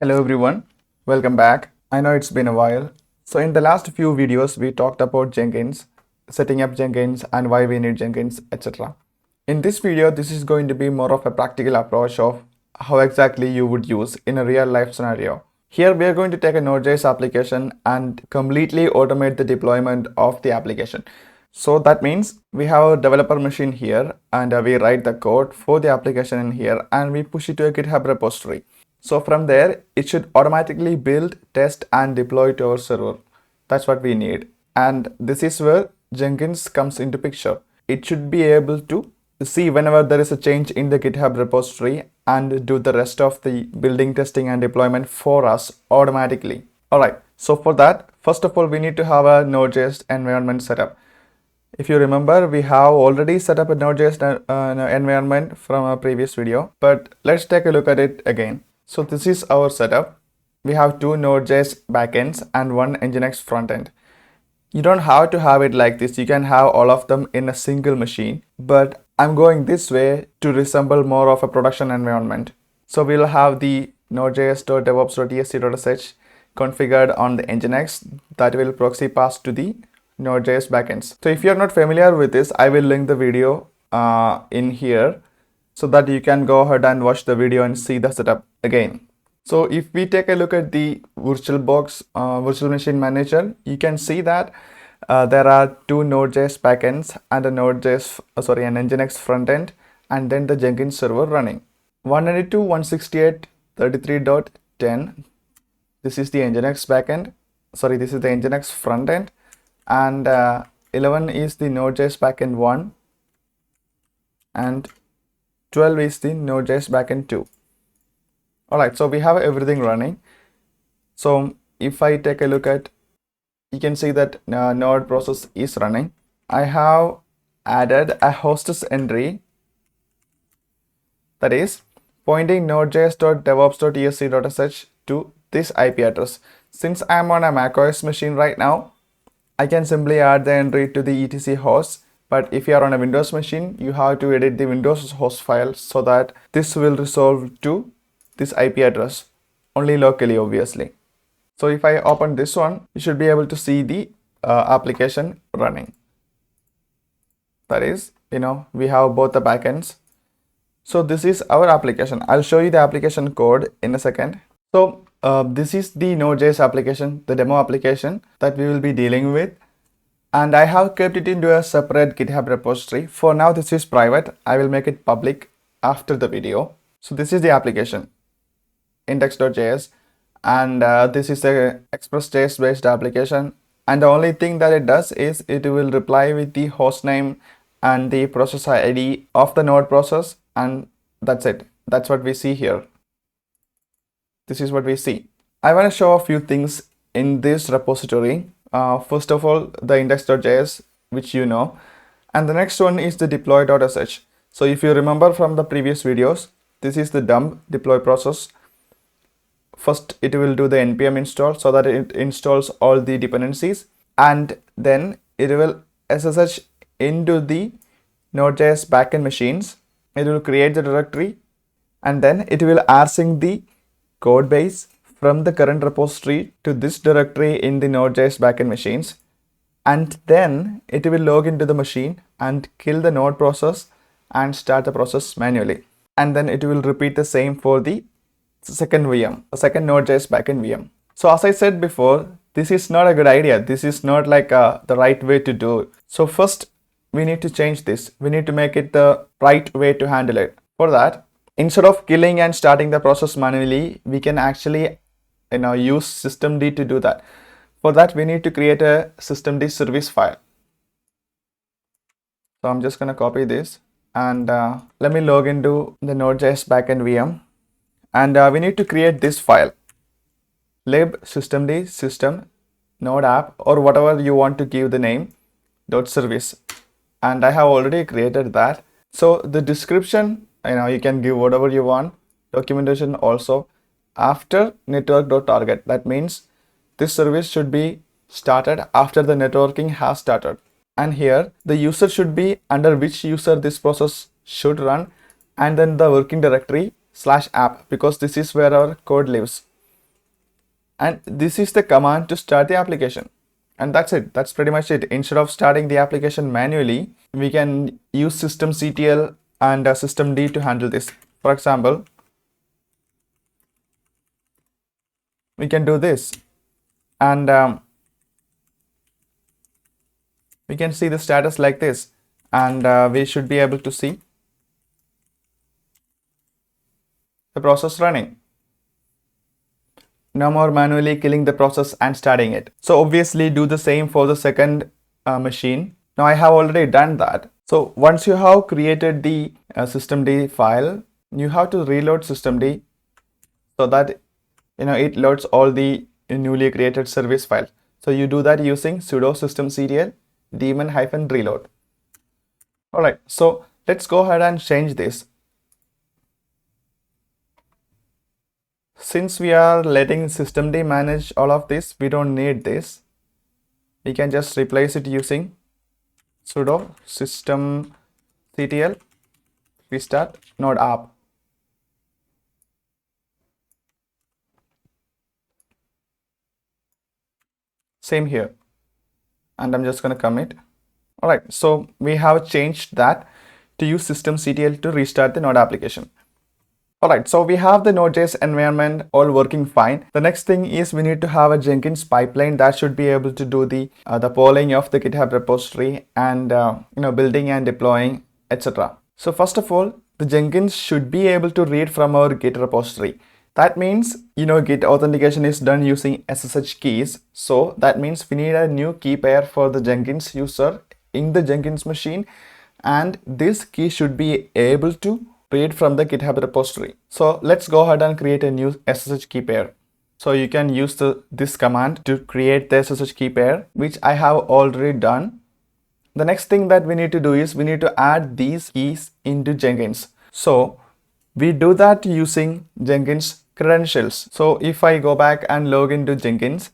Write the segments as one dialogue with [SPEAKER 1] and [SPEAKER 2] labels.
[SPEAKER 1] Hello everyone, welcome back. I know it's been a while. So in the last few videos we talked about Jenkins, setting up Jenkins and why we need Jenkins, etc. In this video this is going to be more of a practical approach of how exactly you would use in a real life scenario. Here we are going to take a Node.js application and completely automate the deployment of the application. So that means we have a developer machine here and we write the code for the application in here and we push it to a GitHub repository. So from there, it should automatically build, test and deploy to our server. That's what we need. And this is where Jenkins comes into picture. It should be able to see whenever there is a change in the GitHub repository and do the rest of the building, testing and deployment for us automatically. Alright, so for that, first of all, we need to have a Node.js environment setup. If you remember, we have already set up a Node.js environment from a previous video, but let's take a look at it again. So this is our setup. We have two Node.js backends and one Nginx frontend. You don't have to have it like this. You can have all of them in a single machine, but I'm going this way to resemble more of a production environment. So we'll have the nodejs.devops.esc.sh configured on the Nginx that will proxy pass to the Node.js backends. So if you're not familiar with this, I will link the video in here so that you can go ahead and watch the video and see the setup again. So if we take a look at the VirtualBox virtual machine manager, you can see that there are two Node.js backends and a an Nginx frontend, and then the Jenkins server running. 192.168.33.10. This is the Nginx backend. This is the Nginx frontend, and 11 is the Node.js backend 1, and 12 is the Node.js backend 2. Alright, so we have everything running. So if I take a look at, you can see that node process is running. I have added a hostess entry that is pointing nodejs.devops.esc.sh to this IP address. Since I'm on a macOS machine right now, I can simply add the entry to the etc host. But if you are on a Windows machine, you have to edit the Windows host file so that this will resolve to this IP address only locally, obviously. So if I open this one, you should be able to see the application running. That is, we have both the backends. So this is our application. I'll show you the application code in a second. So this is the Node.js application, the demo application that we will be dealing with. And I have kept it into a separate GitHub repository. For now, this is private. I will make it public after the video. So this is the application, index.js, and this is a Express.js based application. And the only thing that it does is it will reply with the host name and the process ID of the node process, and that's it. That's what we see here. This is what we see. I want to show a few things in this repository. First of all, the index.js, which you know, and the next one is the deploy.sh. So if you remember from the previous videos, this is the dump deploy process. First, it will do the npm install so that it installs all the dependencies, and then it will SSH into the Node.js backend machines. It will create the directory, and then it will rsync the code base from the current repository to this directory in the Node.js backend machines, and then it will log into the machine and kill the node process and start the process manually. And then it will repeat the same for the second VM, the second Node.js backend VM. So as I said before, this is not a good idea. This is not like the right way to do it. So first we need to change this. We need to make it the right way to handle it. For that, instead of killing and starting the process manually, we can actually use systemd to do that. For that, we need to create a systemd service file. So I'm just going to copy this, and let me log into the Node.js backend VM, and we need to create this file, lib systemd system node app, or whatever you want to give the name, .service, and I have already created that. So the description, you can give whatever you want, documentation also. After network.target, that means this service should be started after the networking has started, and here the user should be under which user this process should run, and then the working directory /app, because this is where our code lives. And this is the command to start the application. And that's it. That's pretty much it. Instead of starting the application manually, we can use systemctl and systemd to handle this. For example, we can do this, and we can see the status like this, and we should be able to see the process running. No more manually killing the process and starting it. So obviously do the same for the second machine. Now I have already done that. So once you have created the systemd file, you have to reload systemd so that it loads all the newly created service file. So you do that using sudo systemctl daemon-reload. Alright, so let's go ahead and change this. Since we are letting systemd manage all of this, we don't need this. We can just replace it using sudo systemctl restart node app. Same here. And I'm just going to commit. Alright, so we have changed that to use systemctl to restart the node application. Alright, so we have the Node.js environment all working fine. The next thing is we need to have a Jenkins pipeline that should be able to do the polling of the GitHub repository and building and deploying, etc. So first of all, the Jenkins should be able to read from our Git repository. That means Git authentication is done using SSH keys. So that means we need a new key pair for the Jenkins user in the Jenkins machine, and this key should be able to read from the GitHub repository. So let's go ahead and create a new SSH key pair. So you can use this command to create the SSH key pair, which I have already done. The next thing that we need to do is we need to add these keys into Jenkins. So we do that using Jenkins credentials. So if I go back and log into Jenkins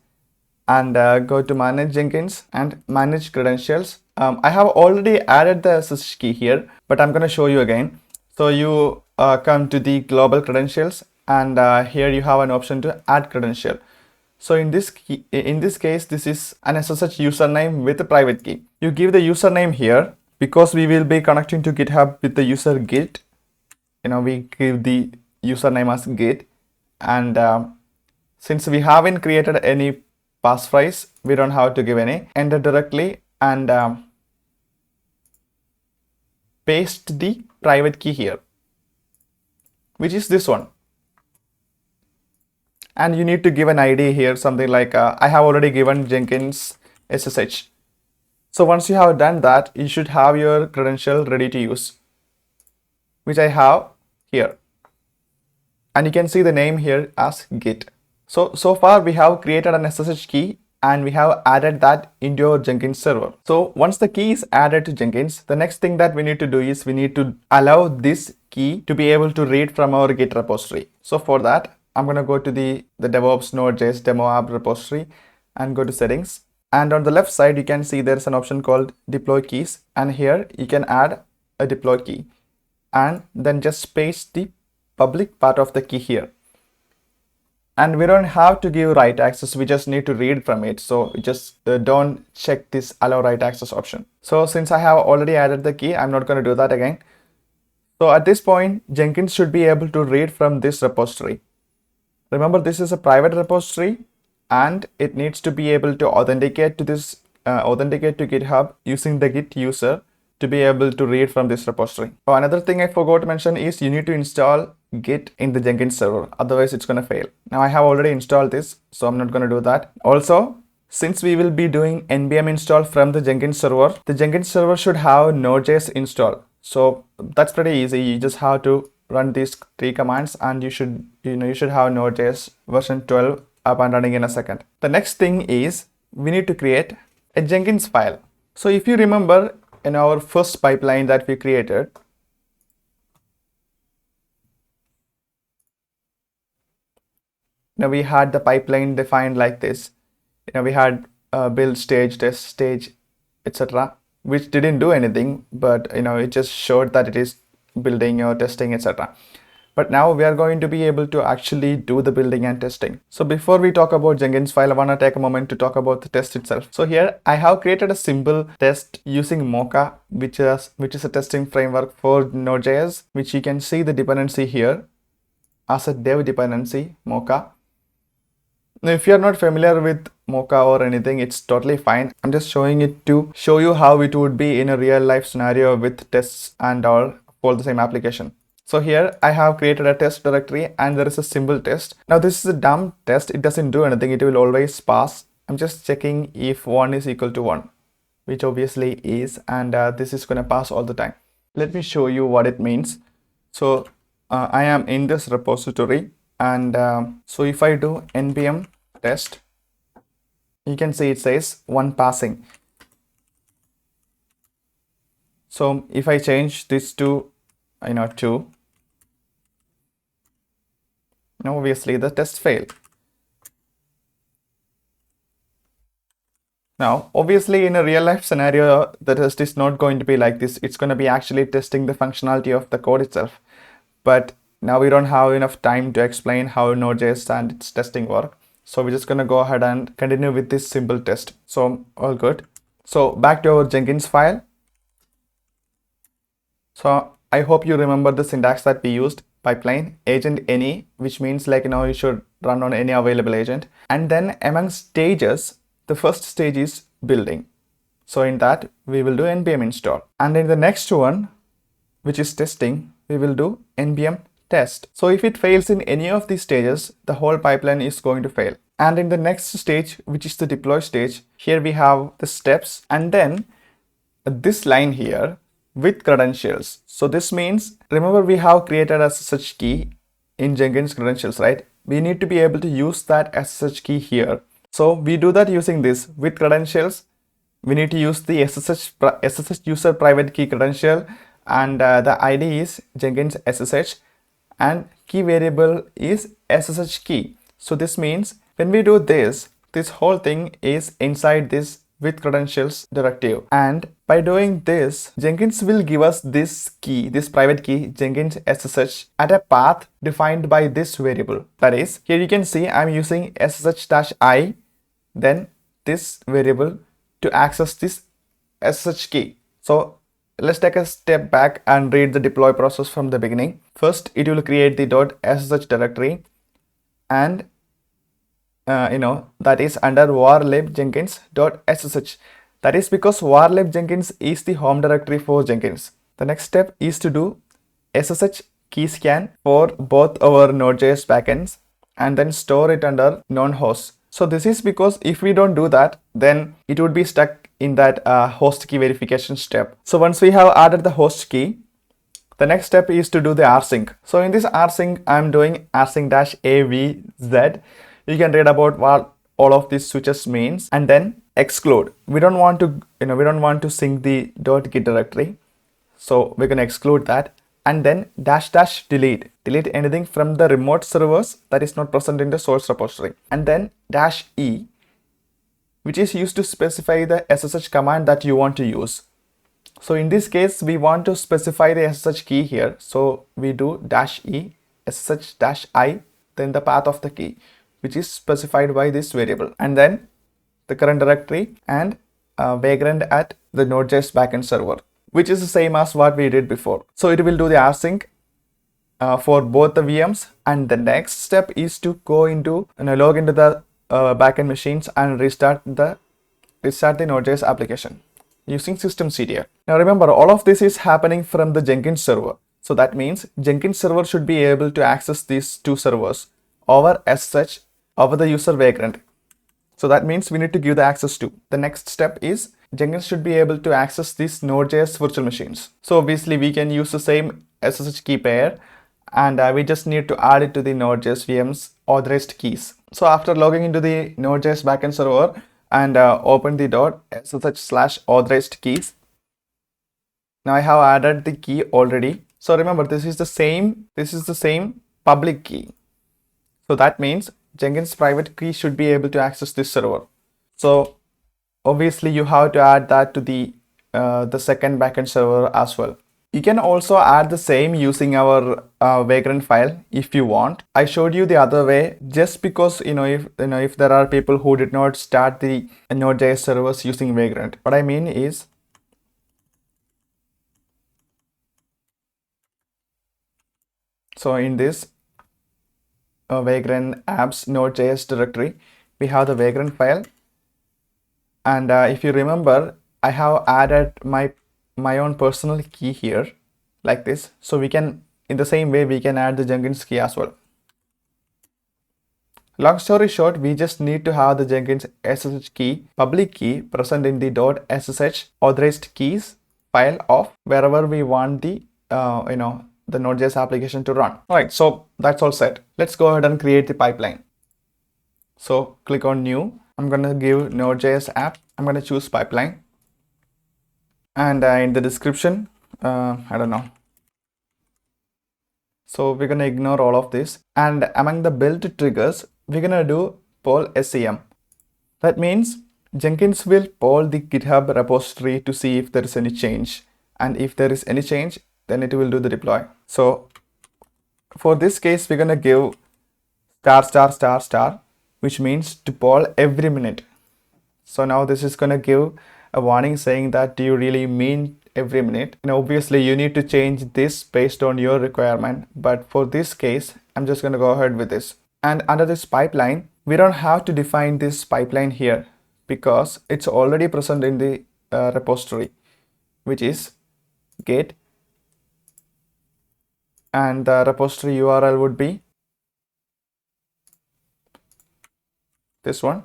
[SPEAKER 1] and go to manage Jenkins and manage credentials, I have already added the SSH key here, but I'm going to show you again. So you come to the global credentials, and here you have an option to add credential. So in this case, this is an SSH username with a private key. You give the username here because we will be connecting to GitHub with the user Git. We give the username as Git, and since we haven't created any passphrase, we don't have to give any. Enter directly and paste the private key here, which is this one, and you need to give an ID here, something like I have already given Jenkins SSH. So once you have done that, you should have your credential ready to use, which I have here, and you can see the name here as Git. So far we have created an SSH key and we have added that into our Jenkins server. So once the key is added to Jenkins, the next thing that we need to do is we need to allow this key to be able to read from our Git repository. So for that, I'm going to go to the DevOps Node.js demo app repository and go to settings. And on the left side, you can see there's an option called deploy keys. And here you can add a deploy key and then just paste the public part of the key here. And we don't have to give write access, we just need to read from it. So just don't check this allow write access option. So since I have already added the key, I'm not going to do that again. So at this point, Jenkins should be able to read from this repository. Remember, this is a private repository and it needs to be able to authenticate to this, authenticate to GitHub using the Git user to be able to read from this repository. Oh, another thing I forgot to mention is you need to install Git in the Jenkins server, otherwise it's going to fail. Now I have already installed this, so I'm not going to do that. Also, since we will be doing npm install from the Jenkins server, the Jenkins server should have Node.js install. So that's pretty easy. You just have to run these 3 commands and you should have Node.js version 12 up and running in a second. The next thing is we need to create a Jenkins file. So if you remember, in our first pipeline that we created, now we had the pipeline defined like this. We had build stage, test stage, etc., which didn't do anything, but it just showed that it is building or testing, etc. But now we are going to be able to actually do the building and testing. So before we talk about Jenkins file, I want to take a moment to talk about the test itself. So here I have created a simple test using Mocha, which is a testing framework for Node.js, which you can see the dependency here as a dev dependency, Mocha. Now, if you are not familiar with Mocha or anything, it's totally fine. I'm just showing it to show you how it would be in a real life scenario with tests and all for the same application. So here I have created a test directory and there is a simple test. Now this is a dumb test. It doesn't do anything. It will always pass. I'm just checking if 1 is equal to 1, which obviously is, and this is going to pass all the time. Let me show you what it means. So I am in this repository, and so if I do npm test, you can see it says 1 passing. So if I change this to 2, now obviously the test failed. Now obviously in a real life scenario, the test is not going to be like this. It's going to be actually testing the functionality of the code itself. But now we don't have enough time to explain how Node.js and its testing work. So we're just going to go ahead and continue with this simple test. So all good. So back to our Jenkins file. So I hope you remember the syntax that we used. Pipeline agent any, which means you should run on any available agent. And then among stages, the first stage is building. So in that we will do npm install. And in the next one, which is testing, we will do npm test. So if it fails in any of these stages, the whole pipeline is going to fail. And in the next stage, which is the deploy stage, here we have the steps and then this line here with credentials. So this means, remember we have created a SSH key in Jenkins credentials, right? We need to be able to use that SSH key here. So we do that using this with credentials. We need to use the SSH user private key credential, and the ID is Jenkins SSH and key variable is SSH key. So this means when we do this, this whole thing is inside this with credentials directive, and by doing this, Jenkins will give us this key, this private key Jenkins SSH at a path defined by this variable. That is, here you can see I'm using SSH-I, then this variable to access this SSH key. So let's take a step back and read the deploy process from the beginning. First, it will create the .ssh directory, and that is under varlib jenkins.ssh. That is because varlib jenkins is the home directory for Jenkins. The next step is to do SSH key scan for both our Node.js backends and then store it under known hosts. So this is because if we don't do that, then it would be stuck in that host key verification step. So once we have added the host key, the next step is to do the rsync. So in this rsync, I'm doing rsync-avz. You can read about what all of these switches means, and then exclude. We don't want to sync the .git directory, so we're gonna exclude that, and then --delete. Delete anything from the remote servers that is not present in the source repository, and then -e, which is used to specify the SSH command that you want to use. So in this case, we want to specify the SSH key here, so we do -e SSH-I, then the path of the key, which is specified by this variable, and then the current directory and vagrant at the Node.js backend server, which is the same as what we did before. So it will do the rsync for both the VMs, and the next step is to go into log into the backend machines and restart the Node.js application using systemctl. Now remember, all of this is happening from the Jenkins server. So that means Jenkins server should be able to access these two servers over SSH over the user vagrant. So that means we need to give the access to. The next step is Jenkins should be able to access these Node.js virtual machines. So obviously we can use the same SSH key pair, and we just need to add it to the Node.js VM's authorized keys. So after logging into the Node.js backend server and open the .ssh/authorized keys, now I have added the key already. So remember, this is the same public key. So that means Jenkins private key should be able to access this server. So obviously you have to add that to the second backend server as well. You can also add the same using our Vagrant file if you want. I showed you the other way just because if there are people who did not start the Node.js servers using Vagrant. What I mean is, so in this Vagrant apps Node.js directory, we have the Vagrant file, and if you remember, I have added my own personal key here like this. So we can, in the same way, we can add the Jenkins key as well. Long story short, we just need to have the Jenkins SSH key, public key present in the .ssh authorized keys file of wherever we want the the Node.js application to run. All right, so that's all set. Let's go ahead and create the pipeline. So click on new. I'm going to give Node.js app. I'm going to choose pipeline. And in the description, I don't know. So we're going to ignore all of this. And among the build triggers, we're going to do poll SEM. That means Jenkins will poll the GitHub repository to see if there is any change. And if there is any change, then it will do the deploy. So for this case, we're going to give *****, which means to poll every minute. So now this is going to give a warning saying that do you really mean every minute? And obviously you need to change this based on your requirement. But for this case, I'm just going to go ahead with this. And under this pipeline, we don't have to define this pipeline here because it's already present in the repository, which is git, and the repository URL would be this one.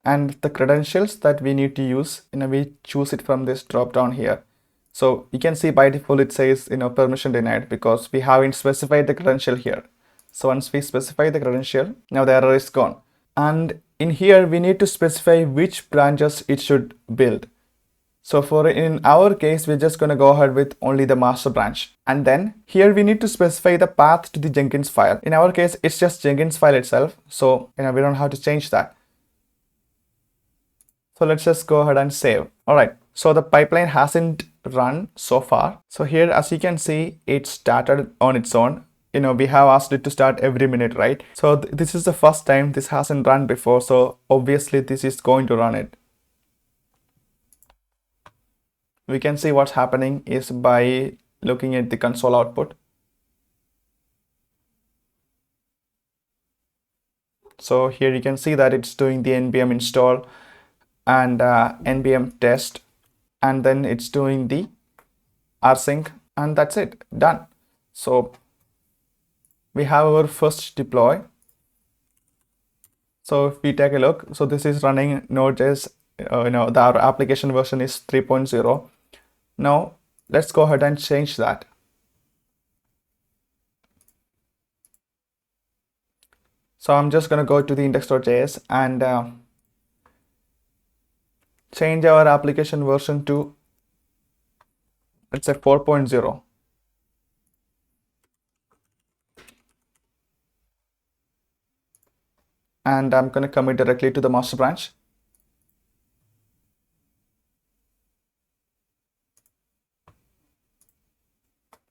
[SPEAKER 1] And the credentials that we need to use, we choose it from this drop down here. So you can see by default it says permission denied because we haven't specified the credential here. So once we specify the credential, now the error is gone. And in here we need to specify which branches it should build. So in our case, we're just going to go ahead with only the master branch. And then here we need to specify the path to the Jenkins file. In our case, it's just Jenkins file itself. So we don't have to change that. So let's just go ahead and save. All right. So the pipeline hasn't run so far. So here, as you can see, it started on its own. We have asked it to start every minute, right? So this is the first time this hasn't run before. So obviously this is going to run it. We can see what's happening is by looking at the console output. So here you can see that it's doing the npm install and npm test, and then it's doing the rsync, and that's it, done. So we have our first deploy. So if we take a look, so this is running Node.js, our application version is 3.0. Now let's go ahead and change that. So I'm just going to go to the index.js and change our application version to, let's say, 4.0. And I'm going to commit directly to the master branch.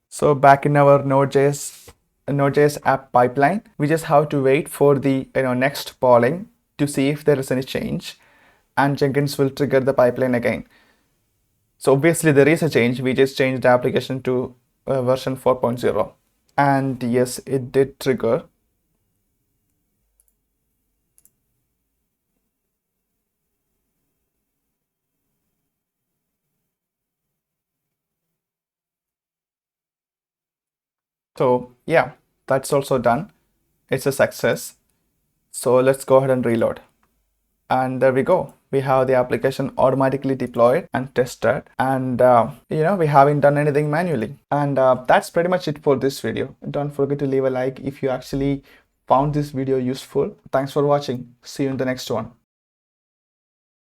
[SPEAKER 1] So back in our Node.js app pipeline, we just have to wait for the next polling to see if there is any change, and Jenkins will trigger the pipeline again. So obviously there is a change. We just changed the application to version 4.0, and yes, it did trigger. So yeah, that's also done. It's a success. So let's go ahead and reload. And there we go. We have the application automatically deployed and tested, and we haven't done anything manually. And that's pretty much it for this video. Don't forget to leave a like if you actually found this video useful. Thanks for watching. See you in the next one.